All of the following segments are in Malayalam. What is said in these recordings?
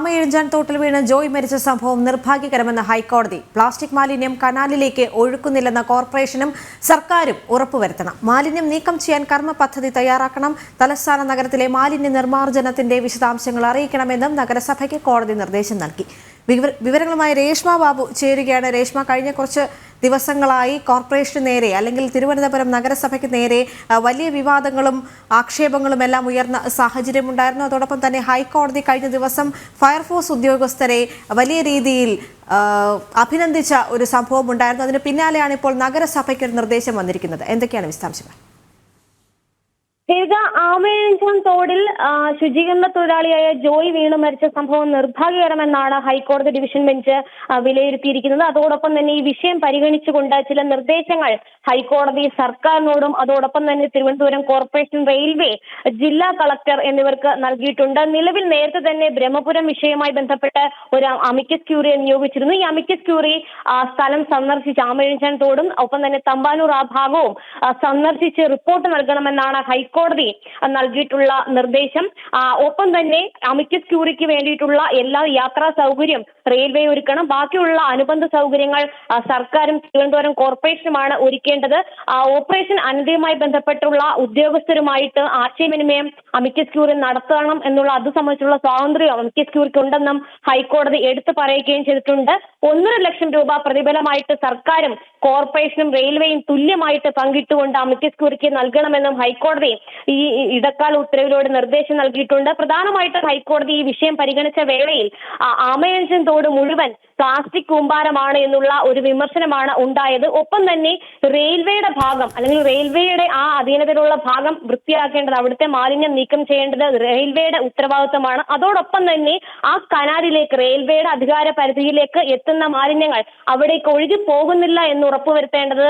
ആമയിഴഞ്ചാൻ തോട്ടിൽ വീണ് ജോയ് മരിച്ച സംഭവം നിർഭാഗ്യകരമെന്ന് ഹൈക്കോടതി. പ്ലാസ്റ്റിക് മാലിന്യം കനാലിലേക്ക് ഒഴുക്കുന്നില്ലെന്ന കോർപ്പറേഷനും സർക്കാരും ഉറപ്പുവരുത്തണം. മാലിന്യം നീക്കം ചെയ്യാൻ കർമ്മ പദ്ധതി തയ്യാറാക്കണം. തലസ്ഥാന നഗരത്തിലെ മാലിന്യ നിർമ്മാർജ്ജനത്തിന്റെ വിശദാംശങ്ങൾ അറിയിക്കണമെന്നും നഗരസഭയ്ക്ക് കോടതി നിർദ്ദേശം നൽകി. വിവരങ്ങളുമായി രേഷ്മ ബാബു ചേരുകയാണ്. രേഷ്മ, കഴിഞ്ഞ കുറച്ച് ദിവസങ്ങളായി കോർപ്പറേഷന് നേരെ അല്ലെങ്കിൽ തിരുവനന്തപുരം നഗരസഭയ്ക്ക് നേരെ വലിയ വിവാദങ്ങളും ആക്ഷേപങ്ങളും എല്ലാം ഉയർന്ന സാഹചര്യമുണ്ടായിരുന്നു. അതോടൊപ്പം തന്നെ ഹൈക്കോടതി കഴിഞ്ഞ ദിവസം ഫയർഫോഴ്സ് ഉദ്യോഗസ്ഥരെ വലിയ രീതിയിൽ അഭിനന്ദിച്ച ഒരു സംഭവം ഉണ്ടായിരുന്നു. അതിന് പിന്നാലെയാണ് ഇപ്പോൾ നഗരസഭയ്ക്ക് ഒരു നിർദ്ദേശം വന്നിരിക്കുന്നത്. എന്തൊക്കെയാണ് വിശദാംശങ്ങൾ? ആമയിഴഞ്ചാൻ തോടിൽ ശുചീകരണ തൊഴിലാളിയായ ജോയ് വീണ് മരിച്ച സംഭവം നിർഭാഗ്യകരമെന്നാണ് ഹൈക്കോടതി ഡിവിഷൻ ബെഞ്ച് വിലയിരുത്തിയിരിക്കുന്നത്. അതോടൊപ്പം തന്നെ ഈ വിഷയം പരിഗണിച്ചുകൊണ്ട് ചില നിർദ്ദേശങ്ങൾ ഹൈക്കോടതി സർക്കാരിനോടും അതോടൊപ്പം തന്നെ തിരുവനന്തപുരം കോർപ്പറേഷൻ, റെയിൽവേ, ജില്ലാ കളക്ടർ എന്നിവർക്ക് നൽകിയിട്ടുണ്ട്. നിലവിൽ നേരത്തെ തന്നെ ബ്രഹ്മപുരം വിഷയവുമായി ബന്ധപ്പെട്ട് ഒരു അമിക്കസ് ക്യൂറിയെ നിയോഗിച്ചിരുന്നു. ഈ അമിക്കസ് ക്യൂറി സ്ഥലം സന്ദർശിച്ച് ആമയിഴഞ്ചാൻ തോടും ഒപ്പം തന്നെ തമ്പാനൂർ ആ ഭാഗവും സന്ദർശിച്ച് റിപ്പോർട്ട് നൽകണമെന്നാണ് ഹൈക്കോടതി നൽകിയിട്ടുള്ള നിർദ്ദേശം. ഒപ്പം തന്നെ അമിക്കസ് ക്യൂറിക്ക് വേണ്ടിയിട്ടുള്ള എല്ലാ യാത്രാ സൗകര്യം റെയിൽവേ ഒരുക്കണം. ബാക്കിയുള്ള അനുബന്ധ സൗകര്യങ്ങൾ സർക്കാരും തിരുവനന്തപുരം കോർപ്പറേഷനുമാണ് ഒരുക്കേണ്ടത്. ഓപ്പറേഷൻ അനന്തയുമായി ബന്ധപ്പെട്ടുള്ള ഉദ്യോഗസ്ഥരുമായിട്ട് ആശയവിനിമയം അമിക്കസ് ക്യൂറി നടത്തണം എന്നുള്ള അത് സംബന്ധിച്ചുള്ള സ്വാതന്ത്ര്യം അമിക്കസ് ക്യൂറിക്ക് ഉണ്ടെന്നും ഹൈക്കോടതി എടുത്തു പറയുകയും ചെയ്തിട്ടുണ്ട്. 1.5 ലക്ഷം രൂപ പ്രതിഫലമായിട്ട് സർക്കാരും കോർപ്പറേഷനും റെയിൽവേയും തുല്യമായിട്ട് പങ്കിട്ടുകൊണ്ട് അമിക്കസ് ക്യൂറിക്ക് നൽകണമെന്നും ഹൈക്കോടതി ഈ ഇടക്കാല ഉത്തരവിലൂടെ നിർദ്ദേശം നൽകിയിട്ടുണ്ട്. പ്രധാനമായിട്ടും ഹൈക്കോടതി ഈ വിഷയം പരിഗണിച്ച വേളയിൽ ആമയിഴഞ്ചാൻ തോട് മുഴുവൻ പ്ലാസ്റ്റിക് കൂമ്പാരമാണ് എന്നുള്ള ഒരു വിമർശനമാണ് ഉണ്ടായത്. ഒപ്പം തന്നെ റെയിൽവേയുടെ ഭാഗം അല്ലെങ്കിൽ റെയിൽവേയുടെ ആ അധീനതയിലുള്ള ഭാഗം വൃത്തിയാക്കേണ്ടത്, അവിടുത്തെ മാലിന്യം നീക്കം ചെയ്യേണ്ടത് റെയിൽവേയുടെ ഉത്തരവാദിത്തമാണ്. അതോടൊപ്പം തന്നെ ആ കനാലിലേക്ക് റെയിൽവേയുടെ അധികാര പരിധിയിലേക്ക് എത്തുന്ന മാലിന്യങ്ങൾ അവിടേക്ക് ഒഴുകി പോകുന്നില്ല എന്ന് ഉറപ്പുവരുത്തേണ്ടത്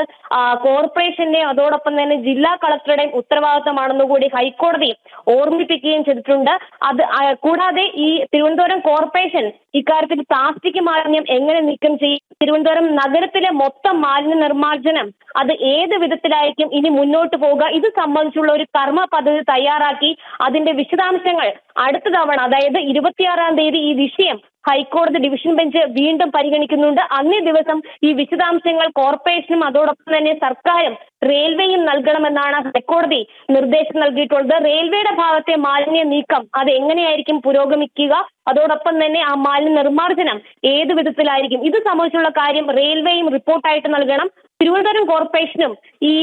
കോർപ്പറേഷന്റെ അതോടൊപ്പം തന്നെ ജില്ലാ കളക്ടറുടെയും ഉത്തരവാദിത്തമാണെന്ന് കൂടി ഹൈക്കോടതി ഓർമ്മിപ്പിക്കുകയും ചെയ്തിട്ടുണ്ട്. അത് കൂടാതെ ഈ തിരുവനന്തപുരം കോർപ്പറേഷൻ ഇക്കാര്യത്തിൽ പ്ലാസ്റ്റിക് മാലിന്യം എങ്ങനെ നീക്കം ചെയ്യും, തിരുവനന്തപുരം നഗരത്തിലെ മൊത്തം മാലിന്യ നിർമ്മാർജ്ജനം അത് ഏത് വിധത്തിലായിരിക്കും ഇനി മുന്നോട്ട് പോവുക, ഇത് സംബന്ധിച്ചുള്ള ഒരു കർമ്മ പദ്ധതി തയ്യാറാക്കി അതിന്റെ വിശദാംശങ്ങൾ അടുത്ത തവണ അതായത് 26-ാം തീയതി ഈ വിഷയം ഹൈക്കോടതി ഡിവിഷൻ ബെഞ്ച് വീണ്ടും പരിഗണിക്കുന്നുണ്ട്. അന്നേ ദിവസം ഈ വിശദാംശങ്ങൾ കോർപ്പറേഷനും അതോടൊപ്പം തന്നെ സർക്കാരും റെയിൽവേയും നൽകണമെന്നാണ് ഹൈക്കോടതി നിർദ്ദേശം നൽകിയിട്ടുള്ളത്. റെയിൽവേയുടെ ഭാഗത്തെ മാലിന്യ നീക്കം അത് എങ്ങനെയായിരിക്കും പുരോഗമിക്കുക, അതോടൊപ്പം തന്നെ ആ മാലിന്യ നിർമ്മാർജ്ജനം ഏത് വിധത്തിലായിരിക്കും, ഇത് സംബന്ധിച്ചുള്ള കാര്യം റെയിൽവേയും റിപ്പോർട്ടായിട്ട് നൽകണം. തിരുവനന്തപുരം കോർപ്പറേഷനും ഈ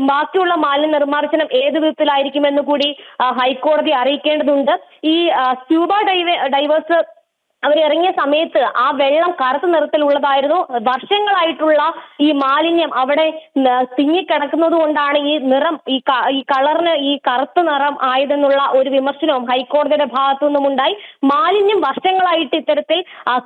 ബാക്കിയുള്ള മാലിന്യ നിർമ്മാർജ്ജനം ഏത് വിധത്തിലായിരിക്കുമെന്ന് കൂടി ഹൈക്കോടതി അറിയിക്കേണ്ടതുണ്ട്. ഈ സ്ക്യൂബ ഡൈവേഴ്സ് അവരിറങ്ങിയ സമയത്ത് ആ വെള്ളം കറുത്ത നിറത്തിലുള്ളതായിരുന്നു. വർഷങ്ങളായിട്ടുള്ള ഈ മാലിന്യം അവിടെ തിങ്ങിക്കിടക്കുന്നത് കൊണ്ടാണ് ഈ നിറം ഈ കളറിന് ഈ കറുത്ത നിറം ആയതെന്നുള്ള ഒരു വിമർശനവും ഹൈക്കോടതിയുടെ ഭാഗത്തു നിന്നും ഉണ്ടായി. മാലിന്യം വർഷങ്ങളായിട്ട് ഇത്തരത്തിൽ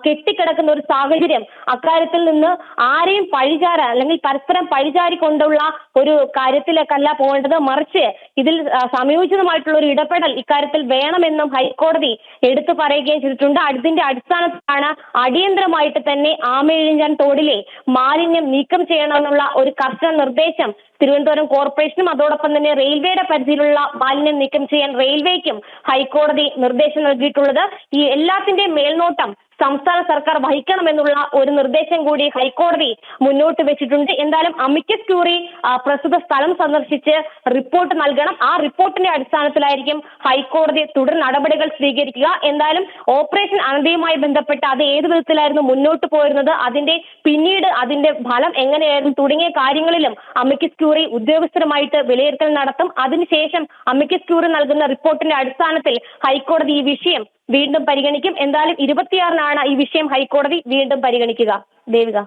കെട്ടിക്കിടക്കുന്ന ഒരു സാഹചര്യം, അക്കാര്യത്തിൽ നിന്ന് ആരെയും പഴിചാരാൻ അല്ലെങ്കിൽ പരസ്പരം പഴിചാരിക്കൊണ്ടുള്ള ഒരു കാര്യത്തിലേക്കല്ല പോകേണ്ടത്, മറിച്ച് ഇതിൽ സംയോജിതമായിട്ടുള്ള ഒരു ഇടപെടൽ ഇക്കാര്യത്തിൽ വേണമെന്നും ഹൈക്കോടതി എടുത്തു പറയുകയും ചെയ്തിട്ടുണ്ട്. അതിന്റെ അടിസ്ഥാനത്തിലാണ് അടിയന്തരമായിട്ട് തന്നെ ആമയിഴഞ്ചാൻ തോടിലെ മാലിന്യം നീക്കം ചെയ്യണമെന്നുള്ള ഒരു കർശന നിർദ്ദേശം തിരുവനന്തപുരം കോർപ്പറേഷനും അതോടൊപ്പം തന്നെ റെയിൽവേയുടെ പരിധിയിലുള്ള മാലിന്യം നീക്കം ചെയ്യാൻ റെയിൽവേക്കും ഹൈക്കോടതി നിർദ്ദേശം നൽകിയിട്ടുള്ളത്. ഈ എല്ലാത്തിന്റെയും മേൽനോട്ടം സംസ്ഥാന സർക്കാർ വഹിക്കണമെന്നുള്ള ഒരു നിർദ്ദേശം കൂടി ഹൈക്കോടതി മുന്നോട്ട് വെച്ചിട്ടുണ്ട്. എന്തായാലും അമിക്കസ് ക്യൂറി പ്രസ്തുത സ്ഥലം സന്ദർശിച്ച് റിപ്പോർട്ട് നൽകണം. ആ റിപ്പോർട്ടിന്റെ അടിസ്ഥാനത്തിലായിരിക്കും ഹൈക്കോടതി തുടർ നടപടികൾ സ്വീകരിക്കുക. എന്തായാലും ഓപ്പറേഷൻ അനന്തയുമായി ബന്ധപ്പെട്ട് അത് ഏത് വിധത്തിലായിരുന്നു മുന്നോട്ട് പോയിരുന്നത്, അതിന്റെ പിന്നീട് അതിന്റെ ഫലം എങ്ങനെയായിരുന്നു തുടങ്ങിയ കാര്യങ്ങളിലും അമിക്കസ് ക്യൂറി ഉദ്യോഗസ്ഥരുമായിട്ട് വിലയിരുത്തൽ നടത്തും. അതിനുശേഷം അമിക്കസ് ക്യൂറി നൽകുന്ന റിപ്പോർട്ടിന്റെ അടിസ്ഥാനത്തിൽ ഹൈക്കോടതി ഈ വിഷയം വീണ്ടും പരിഗണിക്കും. എന്തായാലും 26-നാണ് ഈ വിഷയം ഹൈക്കോടതി വീണ്ടും പരിഗണിക്കുക. ദേവിക.